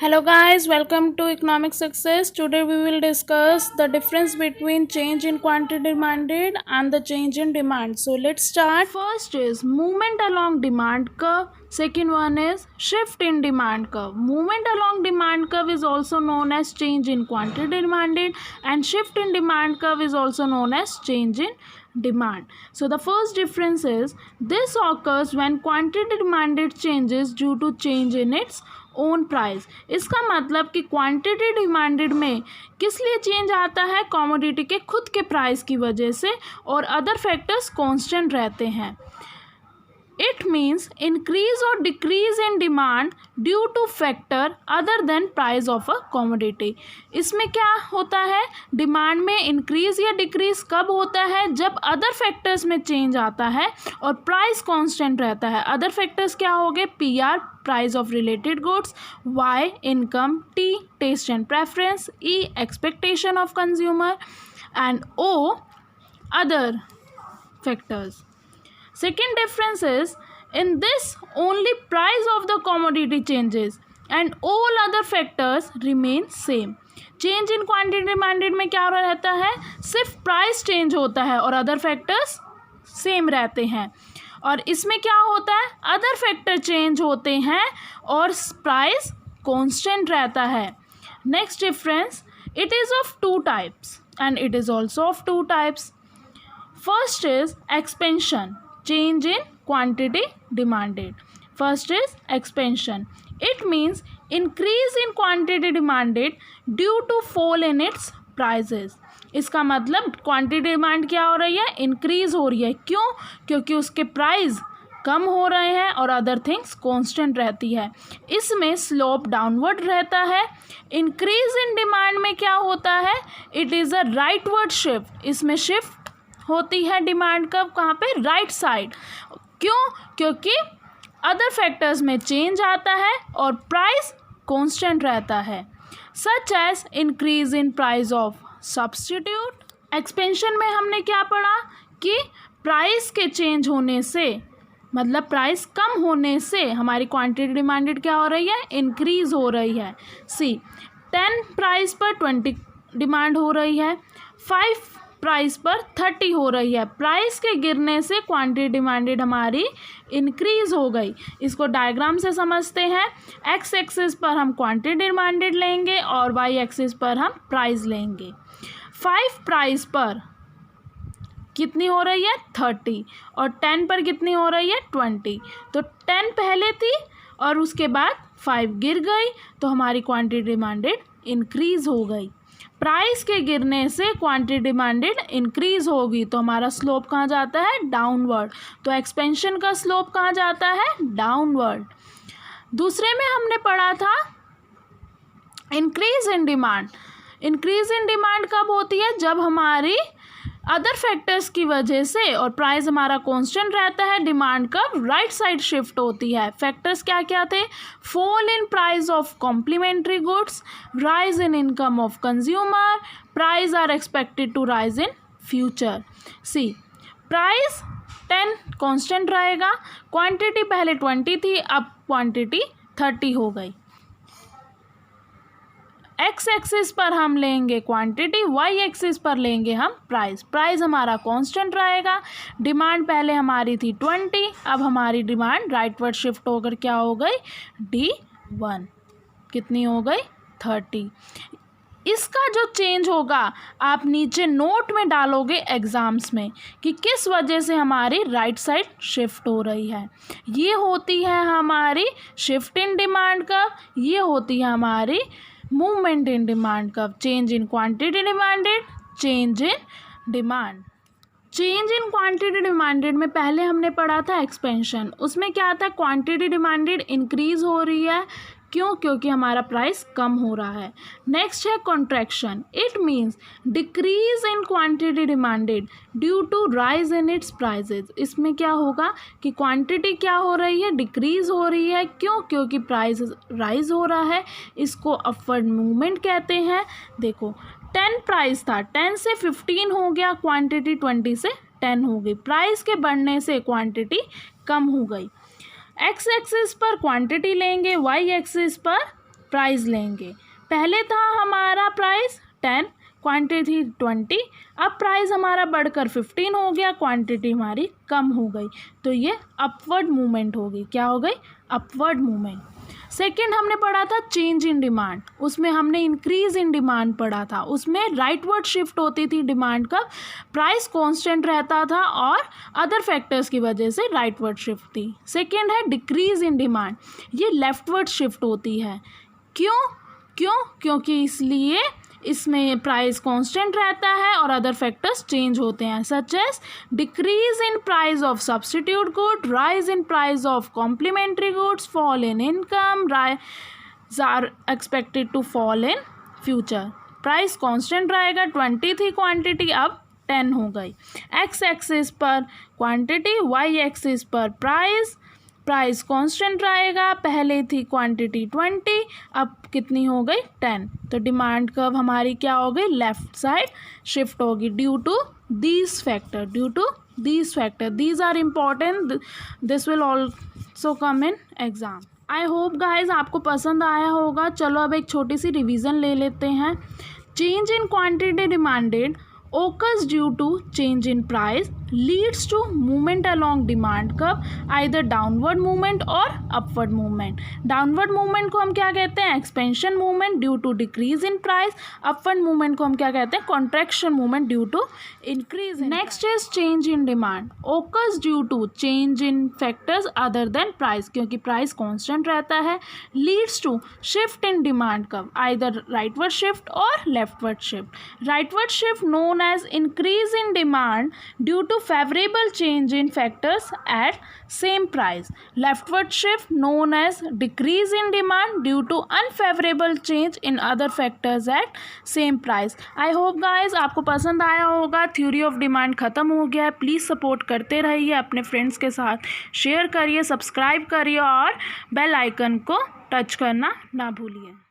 Hello guys, welcome to Economic Success. Today we will discuss the difference between change in quantity demanded and the change in demand. So let's start. First is movement along demand curve. Second one is shift in demand curve. Movement along demand curve is also known as change in quantity demanded, and shift in demand curve is also known as change in demand. So the first difference is this occurs when quantity demanded changes due to change in its own price. इसका मतलब कि quantity demanded में किस लिए change आता है, commodity के खुद के प्राइस की वजह से, और अदर फैक्टर्स कांस्टेंट रहते हैं। इट मीन्स इंक्रीज और decrease in demand due two factor other than price of a commodity. इसमें क्या होता है, डिमांड में इंक्रीज या डिक्रीज कब होता है, जब अदर फैक्टर्स में चेंज आता है और प्राइस कांस्टेंट रहता है। अदर फैक्टर्स क्या हो गए, PR price of related goods, Y income, T taste and preference, E expectation of consumer, and O other factors. Second difference is in this only price of the commodity changes and all other factors remain same. Change in quantity demanded में क्या रहता है, सिर्फ price change होता है और other factors same रहते हैं। और इसमें क्या होता है, अदर फैक्टर चेंज होते हैं और प्राइस कांस्टेंट रहता है। Next difference, it is of two types and it is also of two types. First is expansion, change in quantity demanded. First is expansion. It means increase in quantity demanded due to fall in its prices. इसका मतलब quantity demand क्या हो रही है, increase हो रही है। क्यों, क्योंकि उसके प्राइस कम हो रहे हैं और अदर थिंग्स कांस्टेंट रहती है। इसमें स्लोप डाउनवर्ड रहता है। इंक्रीज इन डिमांड में क्या होता है, it is a rightward shift. इसमें शिफ्ट होती है डिमांड कब, कहाँ पे, राइट साइड। क्यों, क्योंकि अदर फैक्टर्स में चेंज आता है और प्राइस कांस्टेंट रहता है, such as increase in price of substitute. Expansion में हमने क्या पढ़ा कि प्राइस के चेंज होने से, मतलब प्राइस कम होने से हमारी क्वांटिटी डिमांडेड क्या हो रही है, इंक्रीज हो रही है। सी 10 प्राइस पर 20 डिमांड हो रही है, 5 प्राइस पर 30 हो रही है। प्राइस के गिरने से क्वांटिटी डिमांडेड हमारी इंक्रीज हो गई। इसको डायग्राम से समझते हैं। एक्स एक्सिस पर हम क्वांटिटी डिमांडेड लेंगे और वाई एक्सिस पर हम प्राइस लेंगे। 5 प्राइस पर कितनी हो रही है, 30, और 10 पर कितनी हो रही है, 20। तो 10 पहले थी और उसके बाद 5 गिर गई, तो हमारी क्वांटिटी डिमांडेड इंक्रीज हो गई। प्राइस के गिरने से क्वांटिटी डिमांडेड इंक्रीज होगी, तो हमारा स्लोप कहाँ जाता है, डाउनवर्ड। तो एक्सपेंशन का स्लोप कहाँ जाता है, डाउनवर्ड। दूसरे में हमने पढ़ा था increase in demand. Increase in demand कब होती है, जब हमारी अदर फैक्टर्स की वजह से और प्राइस हमारा कांस्टेंट रहता है, डिमांड कब राइट साइड शिफ्ट होती है। फैक्टर्स क्या क्या थे, fall in price of complementary goods, rise in income of consumer, price are expected to rise in future. C price 10 constant रहेगा, क्वांटिटी पहले 20 थी, अब क्वांटिटी 30 हो गई। एक्स एक्सिस पर हम लेंगे क्वांटिटी, वाई एक्सिस पर लेंगे हम प्राइस। प्राइस हमारा कांस्टेंट रहेगा। डिमांड पहले हमारी थी 20, अब हमारी डिमांड राइटवर्ड शिफ्ट होकर क्या हो गई, D1 कितनी हो गई, 30। इसका जो चेंज होगा आप नीचे नोट में डालोगे एग्जाम्स में कि किस वजह से हमारी राइट साइड शिफ्ट हो रही है। ये होती है हमारी शिफ्ट इन डिमांड कर्व, ये होती है हमारी movement in demand curve. Change in quantity demanded, change in demand. Change in quantity demanded में पहले हमने पढ़ा था एक्सपेंशन। उसमें क्या था, क्वांटिटी डिमांडेड इंक्रीज हो रही है। क्यों, क्योंकि हमारा प्राइस कम हो रहा है। नेक्स्ट है contraction. It means decrease in quantity demanded due to rise in its prices. इसमें क्या होगा कि क्वांटिटी क्या हो रही है, डिक्रीज हो रही है। क्यों, क्योंकि प्राइस राइज हो रहा है। इसको अपवर्ड मूवमेंट कहते हैं। देखो 10 प्राइस था, 10 से 15 हो गया, क्वांटिटी 20 से 10 हो गई। प्राइस के बढ़ने से क्वांटिटी कम हो गई। एक्स एक्सिस पर क्वांटिटी लेंगे, वाई एक्सिस पर प्राइस लेंगे। पहले था हमारा प्राइस 10, क्वांटिटी थी 20, अब प्राइस हमारा बढ़कर 15 हो गया, क्वांटिटी हमारी कम हो गई, तो ये अपवर्ड मूवमेंट होगी। क्या हो गई? Upward movement. सेकेंड हमने पढ़ा था चेंज इन डिमांड, उसमें हमने इंक्रीज इन डिमांड पढ़ा था। उसमें राइटवर्ड शिफ्ट होती थी डिमांड का, प्राइस कांस्टेंट रहता था और अदर फैक्टर्स की वजह से राइटवर्ड शिफ्ट थी। सेकेंड है डिक्रीज इन डिमांड, ये लेफ्टवर्ड शिफ्ट होती है। क्योंकि इसलिए इसमें प्राइस कांस्टेंट रहता है और अदर फैक्टर्स चेंज होते हैं, such as decrease in price of substitute good, rise in price of complementary goods, fall in income, rise are expected to fall in future. Price constant रहेगा, 20 थी quantity, अब 10 हो गई। एक्स एक्सिस पर quantity, Y axis पर price constant रहेगा, पहले थी क्वांटिटी 20, अब कितनी हो गई? 10। तो डिमांड कर्व हमारी क्या हो गई? लेफ्ट साइड शिफ्ट होगी due to these factor, these are important, this will also come in exam. I hope guys आपको पसंद आया होगा। चलो अब एक छोटी सी रिवीजन ले लेते हैं। Change in quantity demanded occurs due to change in price, leads to movement along demand curve, either downward movement or upward movement. Downward movement को हम क्या कहते हैं? Expansion movement due to decrease in price. Upward movement को हम क्या कहते हैं? Contraction movement due to increase in Next is change in demand. Occurs due to change in factors other than price, क्योंकि price constant रहता है. Leads to shift in demand curve, either rightward shift or leftward shift. Rightward shift known as increase in demand due to favorable change in factors at same price. Leftward shift known as decrease in demand due to unfavorable change in other factors at same price. I hope guys आपको पसंद आया होगा। Theory of demand ख़त्म हो गया है। Please support करते रहिए, अपने फ्रेंड्स के साथ शेयर करिए, सब्सक्राइब करिए और बेल आइकन को टच करना ना भूलिए।